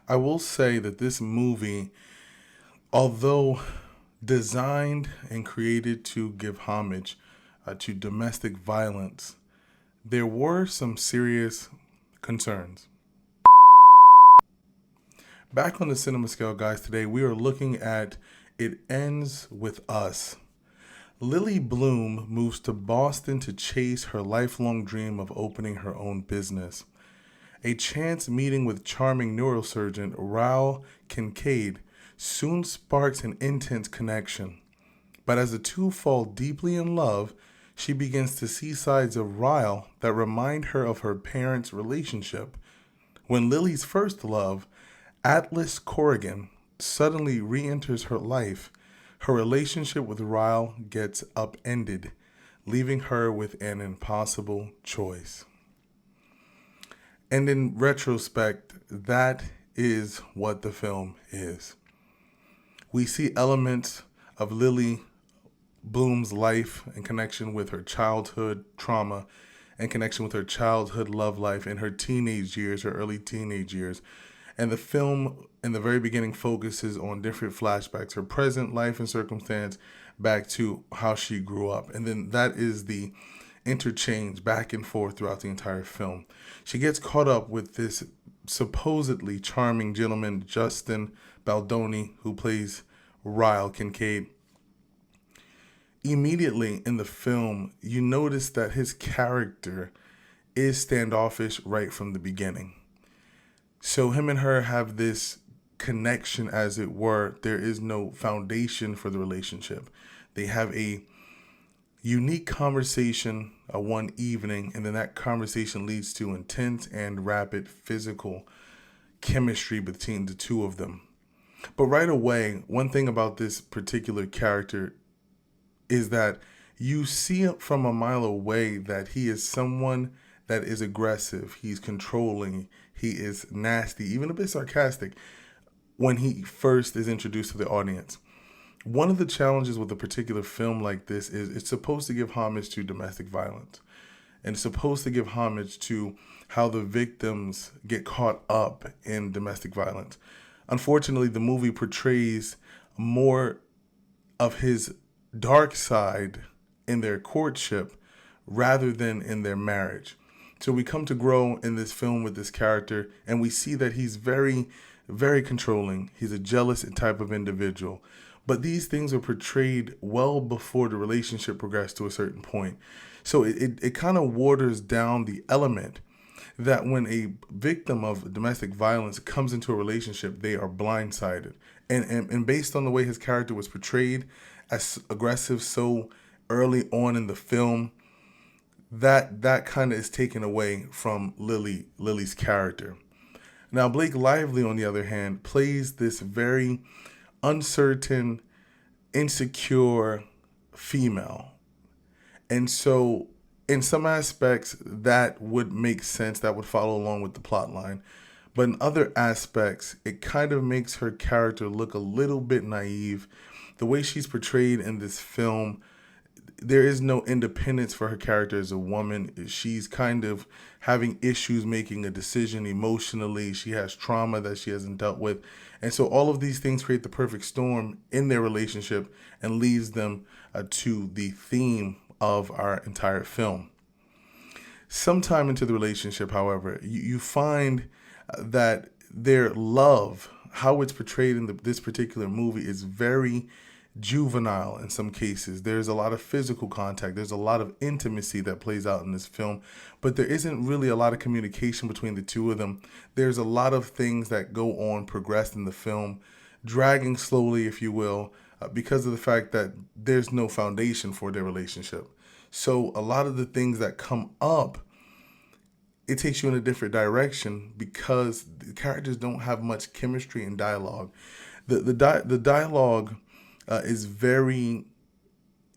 I will say that this movie, although designed and created to give homage to domestic violence, there were some serious concerns. Back on the cinema scale, guys, today we are looking at It Ends With Us. Lily Bloom moves to Boston to chase her lifelong dream of opening her own business. A chance meeting with charming neurosurgeon Raoul Kincaid soon sparks an intense connection. But as the two fall deeply in love, she begins to see sides of Ryle that remind her of her parents' relationship. When Lily's first love, Atlas Corrigan, suddenly re enters her life, her relationship with Ryle gets upended, leaving her with an impossible choice. And in retrospect, that is what the film is. We see elements of Lily Bloom's life in connection with her childhood trauma, in connection with her childhood love life in her teenage years, her early teenage years. And the film in the very beginning focuses on different flashbacks, her present life and circumstance back to how she grew up. And then that is the interchange back and forth throughout the entire film. She gets caught up with this supposedly charming gentleman, Justin Baldoni, who plays Ryle Kincaid. Immediately in the film, you notice that his character is standoffish right from the beginning. So him and her have this connection, as it were. There is no foundation for the relationship. They have a unique conversation one evening, and then that conversation leads to intense and rapid physical chemistry between the two of them. But right away, one thing about this particular character is that you see from a mile away that he is someone that is aggressive, he's controlling, he is nasty, even a bit sarcastic when he first is introduced to the audience. One of the challenges with a particular film like this is it's supposed to give homage to domestic violence. And it's supposed to give homage to how the victims get caught up in domestic violence. Unfortunately, the movie portrays more of his dark side in their courtship rather than in their marriage. So we come to grow in this film with this character, and we see that he's very, very controlling. He's a jealous type of individual. But these things are portrayed well before the relationship progressed to a certain point. So it kind of waters down the element that when a victim of domestic violence comes into a relationship, they are blindsided. And based on the way his character was portrayed as aggressive so early on in the film, that kind of is taken away from Lily's character. Now, Blake Lively, on the other hand, plays this very uncertain, insecure female. And so, in some aspects, that would make sense, that would follow along with the plot line. But in other aspects, it kind of makes her character look a little bit naive. The way she's portrayed in this film, there is no independence for her character as a woman. She's kind of having issues making a decision emotionally. She has trauma that she hasn't dealt with. And so all of these things create the perfect storm in their relationship and leads them to the theme of our entire film. Sometime into the relationship, however, you find that their love, how it's portrayed in this particular movie, is very juvenile in some cases. There's a lot of physical contact. There's a lot of intimacy that plays out in this film, but there isn't really a lot of communication between the two of them. There's a lot of things that go on, progressed in the film, dragging slowly, if you will, because of the fact that there's no foundation for their relationship. So a lot of the things that come up, it takes you in a different direction because the characters don't have much chemistry and dialogue. The dialogue is very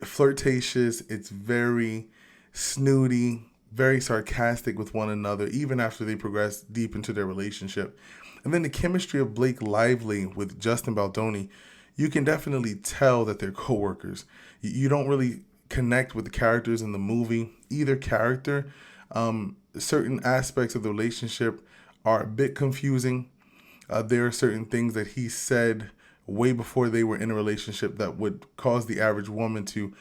flirtatious. It's very snooty, very sarcastic with one another, even after they progress deep into their relationship. And then the chemistry of Blake Lively with Justin Baldoni, you can definitely tell that they're coworkers. You don't really connect with the characters in the movie, either character. Certain aspects of the relationship are a bit confusing. There are certain things that he said way before they were in a relationship that would cause the average woman to,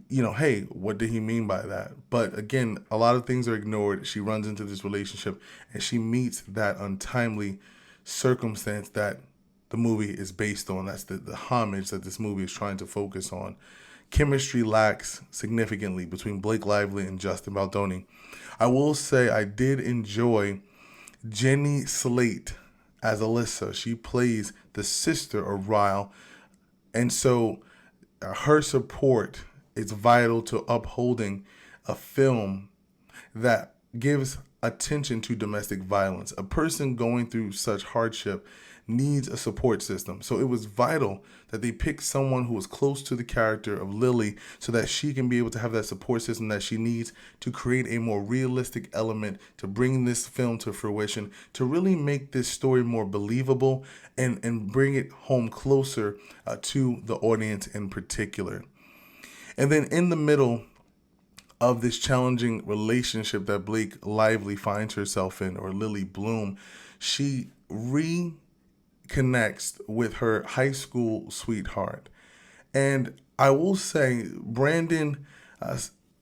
hey, what did he mean by that? But again, a lot of things are ignored. She runs into this relationship and she meets that untimely circumstance that the movie is based on. That's the homage that this movie is trying to focus on. Chemistry lacks significantly between Blake Lively and Justin Baldoni. I will say I did enjoy Jenny Slate as Alyssa. She plays the sister of Ryle. And so her support is vital to upholding a film that gives attention to domestic violence. A person going through such hardship needs a support system. So it was vital that they picked someone who was close to the character of Lily so that she can be able to have that support system that she needs to create a more realistic element to bring this film to fruition, to really make this story more believable and bring it home closer to the audience in particular. And then in the middle of this challenging relationship that Blake Lively finds herself in, or Lily Bloom, she reconnects with her high school sweetheart. And I will say, Brandon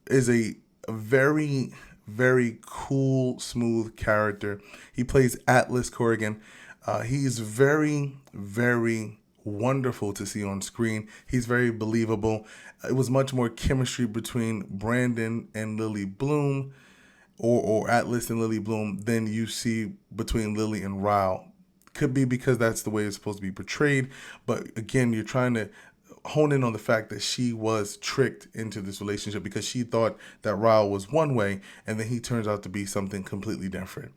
is a very, very cool, smooth character. He plays Atlas Corrigan. He's very, very wonderful to see on screen. He's very believable. It was much more chemistry between Brandon and Lily Bloom, or Atlas and Lily Bloom, than you see between Lily and Ryle. Could be because that's the way it's supposed to be portrayed. But again, you're trying to hone in on the fact that she was tricked into this relationship because she thought that Ryle was one way, and then he turns out to be something completely different.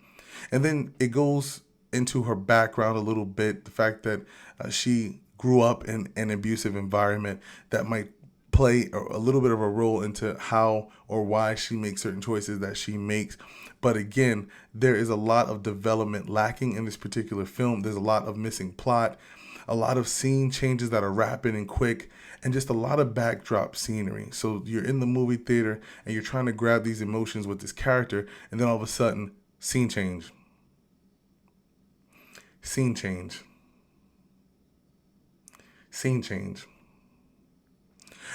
And then it goes into her background a little bit, the fact that she grew up in an abusive environment that might play a little bit of a role into how or why she makes certain choices that she makes. But again, there is a lot of development lacking in this particular film. There's a lot of missing plot, a lot of scene changes that are rapid and quick, and just a lot of backdrop scenery. So you're in the movie theater and you're trying to grab these emotions with this character, and then all of a sudden, scene change. Scene change. Scene change.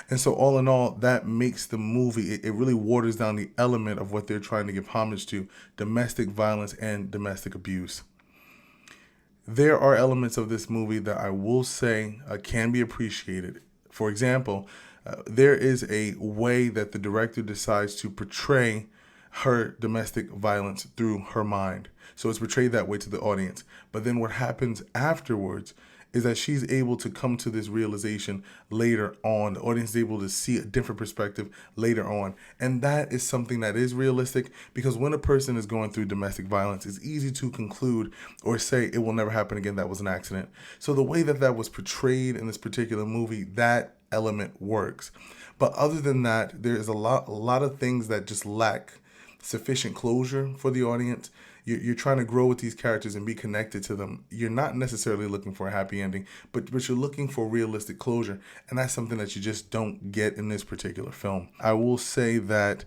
And so all in all, that makes the movie, it really waters down the element of what they're trying to give homage to: domestic violence and domestic abuse. There are elements of this movie that I will say can be appreciated. For example, there is a way that the director decides to portray her domestic violence through her mind. So it's portrayed that way to the audience. But then what happens afterwards is that she's able to come to this realization later on. The audience is able to see a different perspective later on. And that is something that is realistic, because when a person is going through domestic violence, it's easy to conclude or say it will never happen again, that was an accident. So the way that that was portrayed in this particular movie, that element works. But other than that, there is a lot of things that just lack sufficient closure for the audience. You're trying to grow with these characters and be connected to them. You're not necessarily looking for a happy ending, but you're looking for realistic closure. And that's something that you just don't get in this particular film. I will say that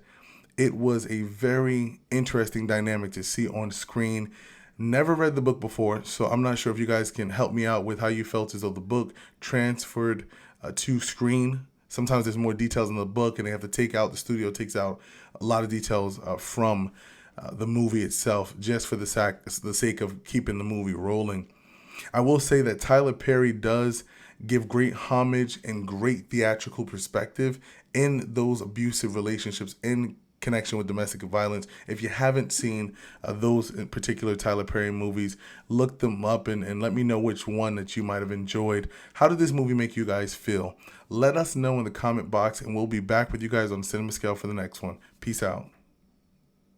it was a very interesting dynamic to see on screen. Never read the book before, so I'm not sure if you guys can help me out with how you felt as though the book transferred to screen. Sometimes there's more details in the book, and the studio takes out a lot of details from the movie itself, just for the sake of keeping the movie rolling. I will say that Tyler Perry does give great homage and great theatrical perspective in those abusive relationships in connection with domestic violence. If you haven't seen those in particular Tyler Perry movies, look them up and let me know which one that you might have enjoyed. How did this movie make you guys feel? Let us know in the comment box, and we'll be back with you guys on Cinema Scale for the next one. Peace out.